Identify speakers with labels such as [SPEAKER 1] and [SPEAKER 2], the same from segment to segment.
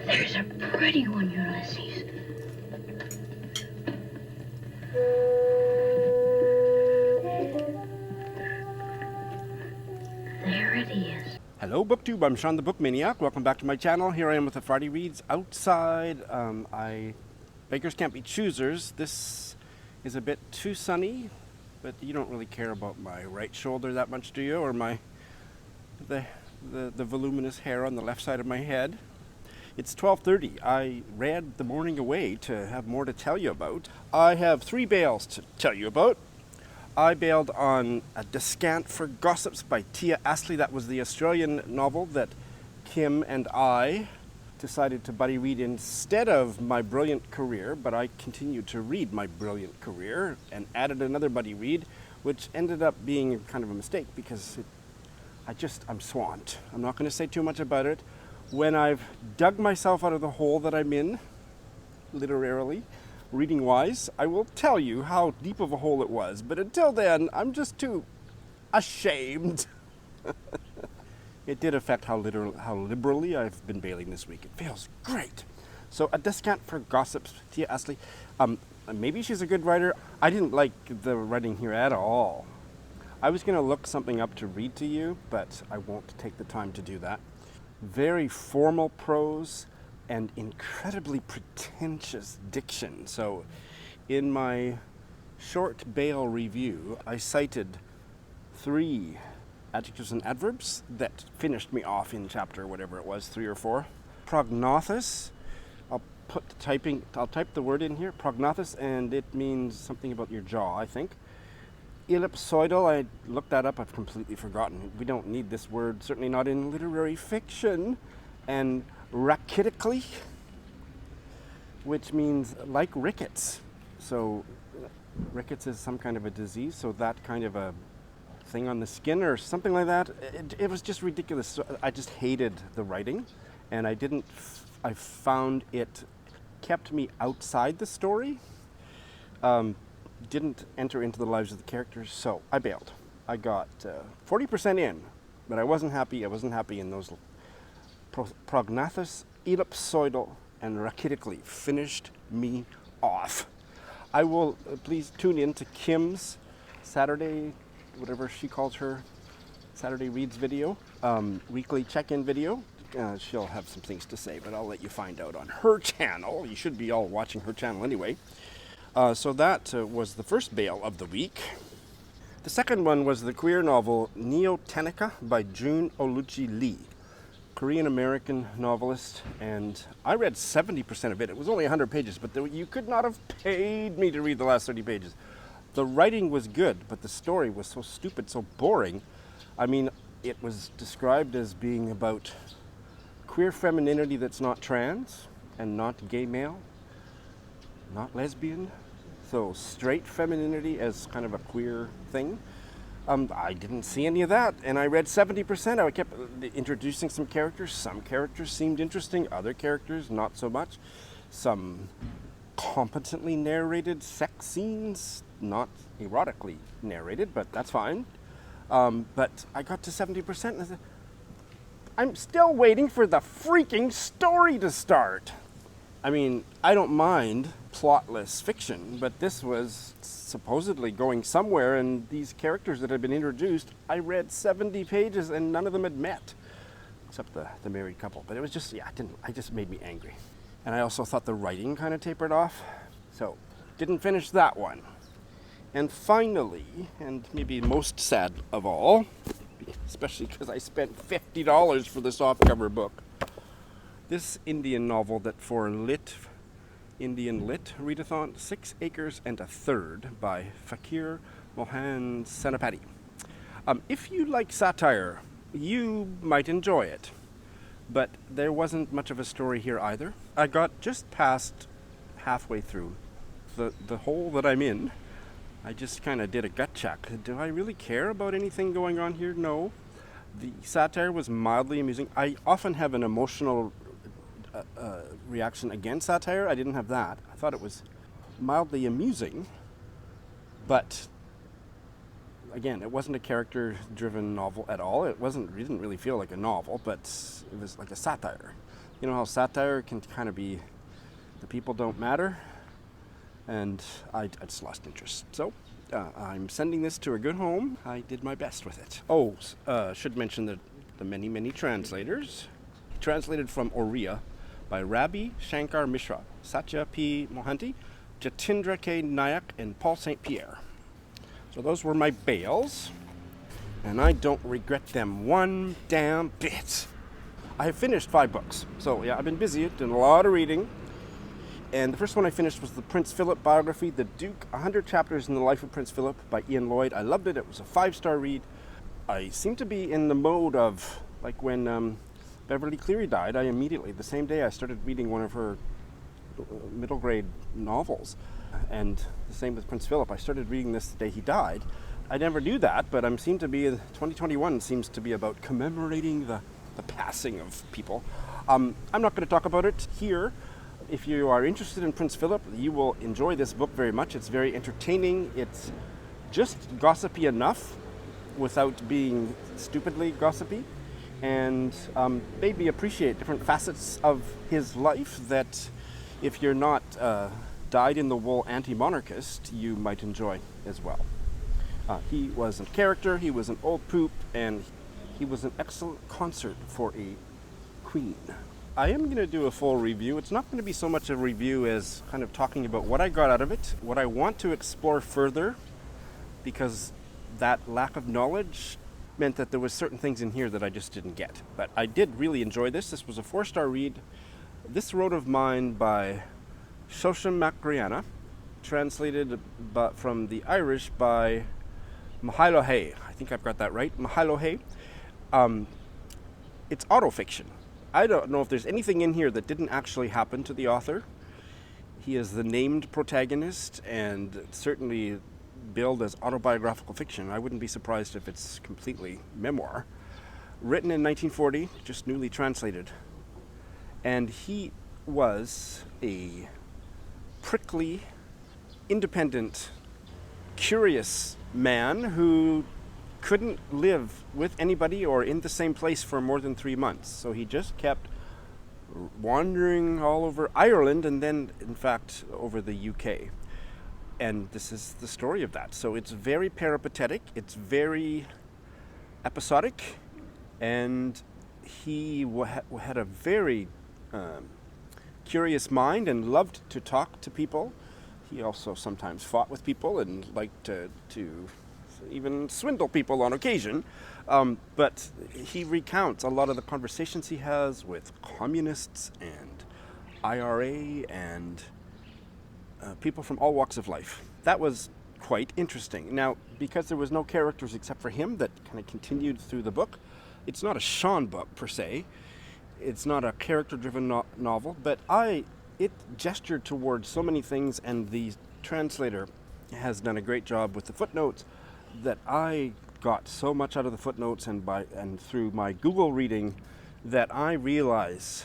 [SPEAKER 1] There's a pretty one, Ulysses. There it is.
[SPEAKER 2] Hello, BookTube. I'm Sean the Book Maniac. Welcome back to my channel. Here I am with the Friday Reads outside. Beggars can't be choosers. This is a bit too sunny, but you don't really care about my right shoulder that much, do you? Or the voluminous hair on the left side of my head. It's 12:30. I read the morning away to have more to tell you about. I have 3 bails to tell you about. I bailed on a Descant for Gossips by Thea Astley. That was the Australian novel that Kim and I decided to buddy read instead of My Brilliant Career, but I continued to read My Brilliant Career and added another buddy read, which ended up being kind of a mistake because I'm swamped. I'm not going to say too much about it. When I've dug myself out of the hole that I'm in, literally, reading-wise, I will tell you how deep of a hole it was. But until then, I'm just too ashamed. It did affect how liberally I've been bailing this week. It feels great. So, a Descant for Gossips, Thea Astley. Maybe she's a good writer. I didn't like the writing here at all. I was going to look something up to read to you, but I won't take the time to do that. Very formal prose and incredibly pretentious diction. So in my short bail review, I cited 3 adjectives and adverbs that finished me off in chapter whatever it was, 3 or 4. Prognothos, I'll type the word in here, prognothos, and it means something about your jaw, I think. Ellipsoidal, I looked that up, I've completely forgotten. We don't need this word, certainly not in literary fiction. And rachitically, which means like rickets. So rickets is some kind of a disease, so that kind of a thing on the skin or something like that. It was just ridiculous. So I just hated the writing, and I found it kept me outside the story. Didn't enter into the lives of the characters, so I bailed. I got 40% in, but I wasn't happy. I wasn't happy in those. Prognathos, ellipsoidal, and rachitically finished me off. I will please tune in to Kim's Saturday, whatever she calls her, Saturday Reads video, weekly check-in video. She'll have some things to say, but I'll let you find out on her channel. You should be all watching her channel anyway. So that was the first bail of the week. The second one was the queer novel Neotenica by Joon Oluchi Lee, Korean-American novelist, and I read 70% of it. It was only 100 pages, but you could not have paid me to read the last 30 pages. The writing was good, but the story was so stupid, so boring. I mean, it was described as being about queer femininity that's not trans and not gay male, not lesbian. So straight femininity as kind of a queer thing. I didn't see any of that, and I read 70%. I kept introducing some characters. Some characters seemed interesting, other characters not so much. Some competently narrated sex scenes, not erotically narrated, but that's fine. But I got to 70% and I said, I'm still waiting for the freaking story to start. I mean, I don't mind plotless fiction, but this was supposedly going somewhere, and these characters that had been introduced, I read 70 pages and none of them had met, except the married couple. But it was just, it just made me angry. And I also thought the writing kind of tapered off, so didn't finish that one. And finally, and maybe most sad of all, especially because I spent $50 for the softcover book, this Indian novel that for Indian Lit Readathon, 6 Acres and a Third by Fakir, Mohan, Senapati. If you like satire, you might enjoy it, but there wasn't much of a story here either. I got just past halfway through the hole that I'm in. I just kind of did a gut check. Do I really care about anything going on here? No. The satire was mildly amusing. I often have an emotional reaction against satire. I didn't have that. I thought it was mildly amusing, but again, it wasn't a character-driven novel at all. It didn't really feel like a novel, but it was like a satire. You know how satire can kind of be, the people don't matter, and I just lost interest. So I'm sending this to a good home. I did my best with it. Should mention the many, many translators. Translated from Oriya by Rabi, Shankar, Mishra, Satya P. Mohanty, Jatindra K. Nayak, and Paul St-Pierre. So those were my bails, and I don't regret them one damn bit. I have finished 5 books. So yeah, I've been busy, doing a lot of reading. And the first one I finished was the Prince Philip biography, The Duke, 100 Chapters in the Life of Prince Philip by Ian Lloyd. I loved it. It was a 5-star read. I seem to be in the mode of, like when Beverly Cleary died, I immediately, the same day, I started reading one of her middle grade novels. And the same with Prince Philip. I started reading this the day he died. I never knew that, but 2021 seems to be about commemorating the passing of people. I'm not going to talk about it here. If you are interested in Prince Philip, you will enjoy this book very much. It's very entertaining. It's just gossipy enough without being stupidly gossipy, and maybe appreciate different facets of his life that if you're not dyed-in-the-wool anti-monarchist, you might enjoy as well. He was a character, he was an old poop, and he was an excellent consort for a queen. I am going to do a full review. It's not going to be so much a review as kind of talking about what I got out of it, what I want to explore further, because that lack of knowledge meant that there was certain things in here that I just didn't get. But I did really enjoy this. This was a 4-star read. This wrote of mine by Seosamh Grianna, translated from the Irish by Mihailo. I think I've got that right. Mihailo. It's autofiction. I don't know if there's anything in here that didn't actually happen to the author. He is the named protagonist and certainly billed as autobiographical fiction. I wouldn't be surprised if it's completely memoir. Written in 1940, just newly translated. And he was a prickly, independent, curious man who couldn't live with anybody or in the same place for more than 3 months. So he just kept wandering all over Ireland and then, in fact, over the UK. And this is the story of that. So it's very peripatetic, it's very episodic, and he had a very curious mind and loved to talk to people. He also sometimes fought with people and liked to even swindle people on occasion. But he recounts a lot of the conversations he has with communists and IRA and people from all walks of life. That was quite interesting. Now, because there was no characters except for him that kind of continued through the book, it's not a Sean book per se. It's not a character-driven novel, but it gestured towards so many things, and the translator has done a great job with the footnotes that I got so much out of the footnotes and through my Google reading that I realize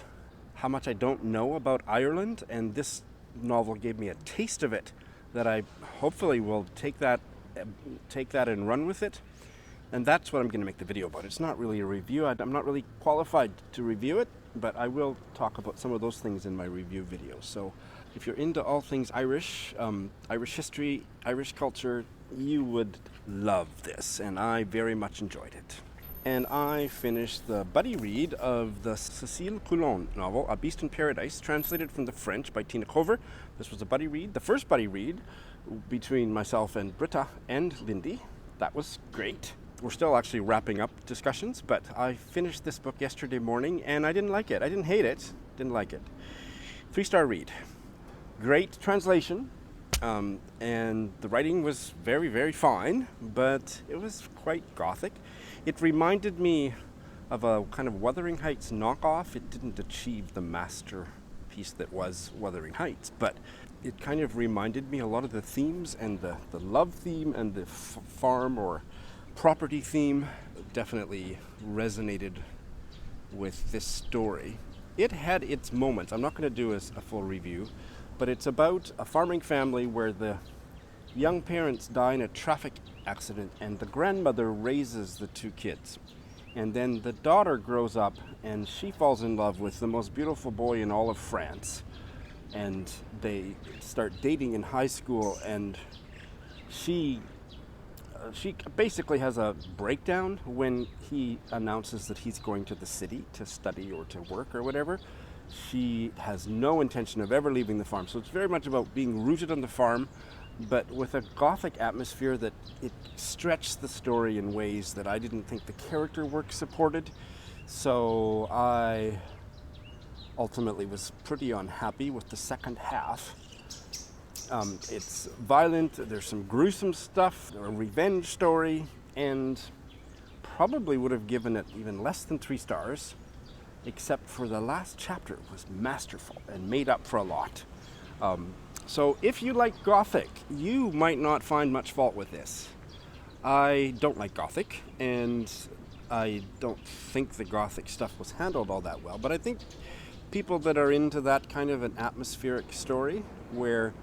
[SPEAKER 2] how much I don't know about Ireland, and this novel gave me a taste of it that I hopefully will take that and run with it. And that's what I'm going to make the video about. It's not really a review. I'm not really qualified to review it, but I will talk about some of those things in my review video. So if you're into all things Irish, Irish history, Irish culture, you would love this, and I very much enjoyed it. And I finished the buddy read of the Cécile Coulon novel, A Beast in Paradise, translated from the French by Tina Cover. This was a buddy read, the first buddy read between myself and Britta and Lindy. That was great. We're still actually wrapping up discussions, but I finished this book yesterday morning, and I didn't like it. I didn't hate it, didn't like it. 3-star read. Great translation, and the writing was very, very fine, but it was quite gothic. It reminded me of a kind of Wuthering Heights knockoff. It didn't achieve the masterpiece that was Wuthering Heights, but it kind of reminded me a lot of the themes, and the love theme and the farm or property theme definitely resonated with this story. It had its moments. I'm not going to do a full review, but it's about a farming family where the young parents die in a traffic accident and the grandmother raises the 2 kids. And then the daughter grows up and she falls in love with the most beautiful boy in all of France. And they start dating in high school, and she basically has a breakdown when he announces that he's going to the city to study or to work or whatever. She has no intention of ever leaving the farm. So it's very much about being rooted on the farm, but with a gothic atmosphere that it stretched the story in ways that I didn't think the character work supported. So I ultimately was pretty unhappy with the second half. It's violent, there's some gruesome stuff, a revenge story, and probably would have given it even less than 3 stars, except for the last chapter was masterful and made up for a lot. So if you like Gothic, you might not find much fault with this. I don't like Gothic, and I don't think the Gothic stuff was handled all that well, but I think people that are into that kind of an atmospheric story, where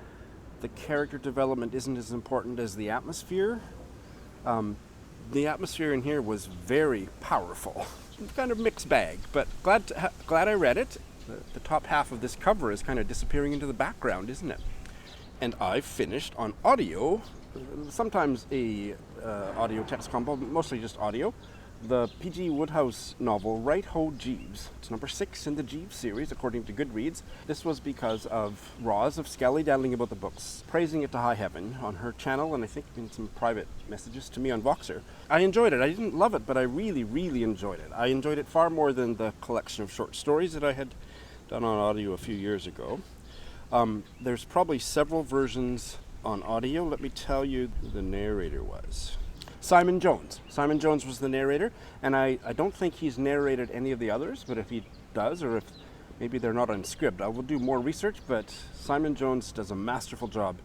[SPEAKER 2] the character development isn't as important as the atmosphere in here was very powerful. Kind of mixed bag, but glad I read it. The top half of this cover is kind of disappearing into the background, isn't it? And I finished on audio, sometimes a audio text combo, but mostly just audio, the P.G. Wodehouse novel Right Ho Jeeves. It's number 6 in the Jeeves series, according to Goodreads. This was because of Roz of Scally-Daddling About the Books, praising it to high heaven on her channel, and I think in some private messages to me on Voxer. I enjoyed it. I didn't love it, but I really, really enjoyed it. I enjoyed it far more than the collection of short stories that I had done on audio a few years ago. There's probably several versions on audio. Let me tell you who the narrator was. Simon Jones. Simon Jones was the narrator, and I don't think he's narrated any of the others, but if he does, or if maybe they're not on script, I will do more research, but Simon Jones does a masterful job.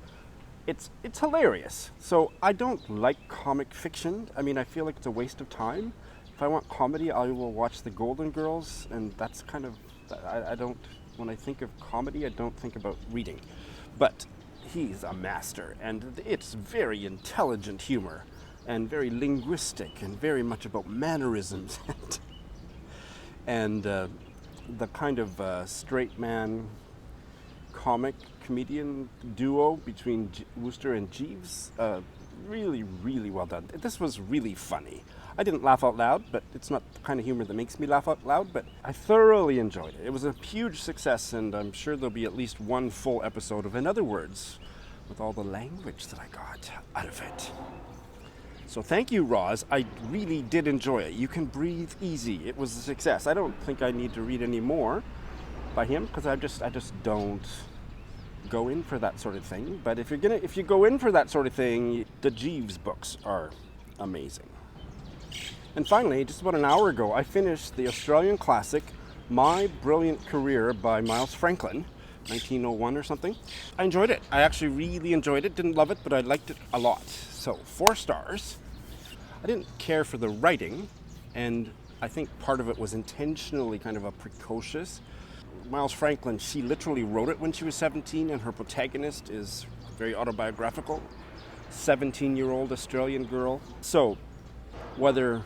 [SPEAKER 2] It's hilarious. So I don't like comic fiction. I mean, I feel like it's a waste of time. If I want comedy, I will watch The Golden Girls, and that's kind of, I don't, when I think of comedy, I don't think about reading. But he's a master, and it's very intelligent humor, and very linguistic, and very much about mannerisms, and the kind of straight man comic comedian duo between Wooster and Jeeves. Really, really well done. This was really funny. I didn't laugh out loud, but it's not the kind of humor that makes me laugh out loud, but I thoroughly enjoyed it. It was a huge success, and I'm sure there'll be at least one full episode of In Other Words, with all the language that I got out of it. So thank you, Roz. I really did enjoy it. You can breathe easy. It was a success. I don't think I need to read any more by him, because I just don't go in for that sort of thing. But if you go in for that sort of thing, the Jeeves books are amazing. And finally, just about an hour ago, I finished the Australian classic My Brilliant Career by Miles Franklin, 1901 or something. I enjoyed it. I actually really enjoyed it. Didn't love it, but I liked it a lot. So 4 stars. I didn't care for the writing, and I think part of it was intentionally kind of a precocious. Miles Franklin, she literally wrote it when she was 17, and her protagonist is very autobiographical. 17-year-old Australian girl. So whether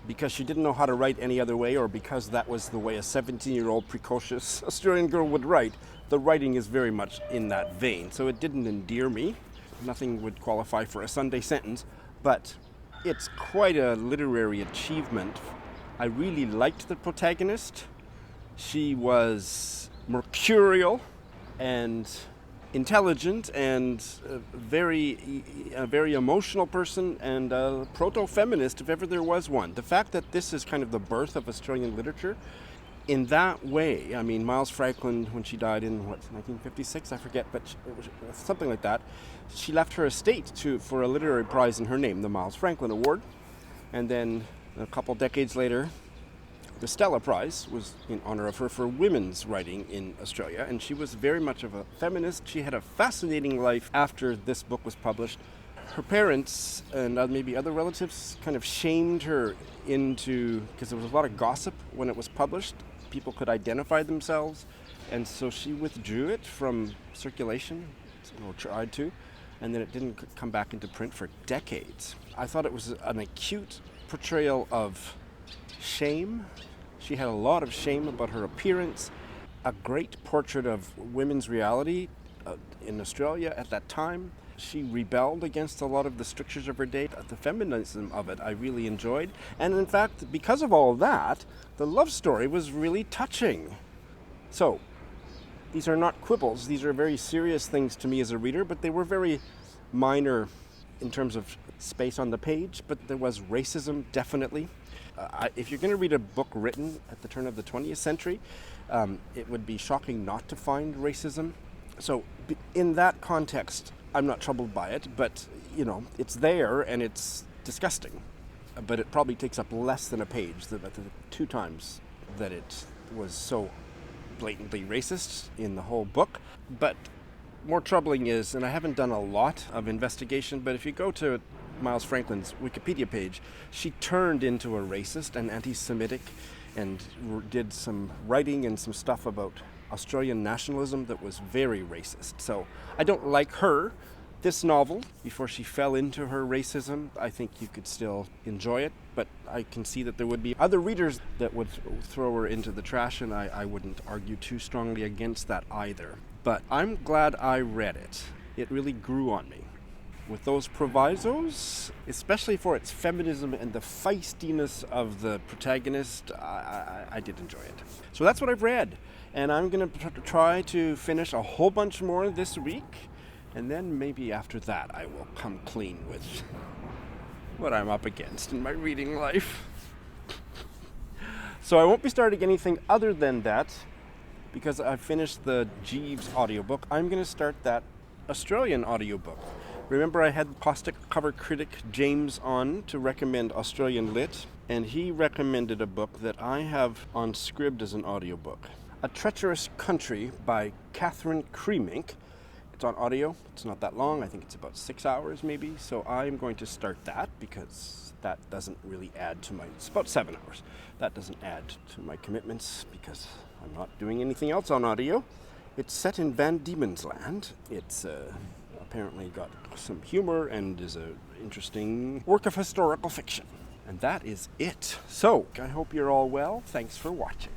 [SPEAKER 2] because she didn't know how to write any other way, or because that was the way a 17-year-old precocious Australian girl would write, the writing is very much in that vein. So it didn't endear me. Nothing would qualify for a Sunday sentence, but it's quite a literary achievement. I really liked the protagonist. She was mercurial and intelligent and a very emotional person, and a proto-feminist if ever there was one. The fact that this is kind of the birth of Australian literature in that way, I mean, Miles Franklin, when she died in, 1956, I forget, but it was something like that, she left her estate for a literary prize in her name, the Miles Franklin Award, and then a couple decades later, the Stella Prize was in honor of her for women's writing in Australia, and she was very much of a feminist. She had a fascinating life after this book was published. Her parents and maybe other relatives kind of shamed her into, because there was a lot of gossip when it was published. People could identify themselves, and so she withdrew it from circulation, or tried to, and then it didn't come back into print for decades. I thought it was an acute portrayal of shame. She had a lot of shame about her appearance. A great portrait of women's reality in Australia at that time. She rebelled against a lot of the strictures of her day. The feminism of it I really enjoyed. And in fact, because of all that, the love story was really touching. So, these are not quibbles. These are very serious things to me as a reader, but they were very minor in terms of space on the page. But there was racism, definitely. If you're going to read a book written at the turn of the 20th century, it would be shocking not to find racism. So, in that context, I'm not troubled by it, but, it's there and it's disgusting. But it probably takes up less than a page, the 2 times that it was so blatantly racist in the whole book. But more troubling is, and I haven't done a lot of investigation, but if you go to Miles Franklin's Wikipedia page, she turned into a racist and anti-Semitic and did some writing and some stuff about Australian nationalism that was very racist. So I don't like her. This novel, before she fell into her racism, I think you could still enjoy it, but I can see that there would be other readers that would throw her into the trash, and I wouldn't argue too strongly against that either. But I'm glad I read it. It really grew on me. With those provisos, especially for its feminism and the feistiness of the protagonist, I did enjoy it. So that's what I've read, and I'm going to try to finish a whole bunch more this week. And then maybe after that I will come clean with what I'm up against in my reading life. So I won't be starting anything other than that because I finished the Jeeves audiobook. I'm going to start that Australian audiobook. Remember I had plastic cover critic James on to recommend Australian lit, and he recommended a book that I have on Scribd as an audiobook. A Treacherous Country by Kruimink. It's on audio. It's not that long. I think it's about 6 hours maybe. So I'm going to start that because that doesn't really add to it's about 7 hours. That doesn't add to my commitments because I'm not doing anything else on audio. It's set in Van Diemen's Land. It's apparently got some humor and is an interesting work of historical fiction. And that is it. So I hope you're all well. Thanks for watching.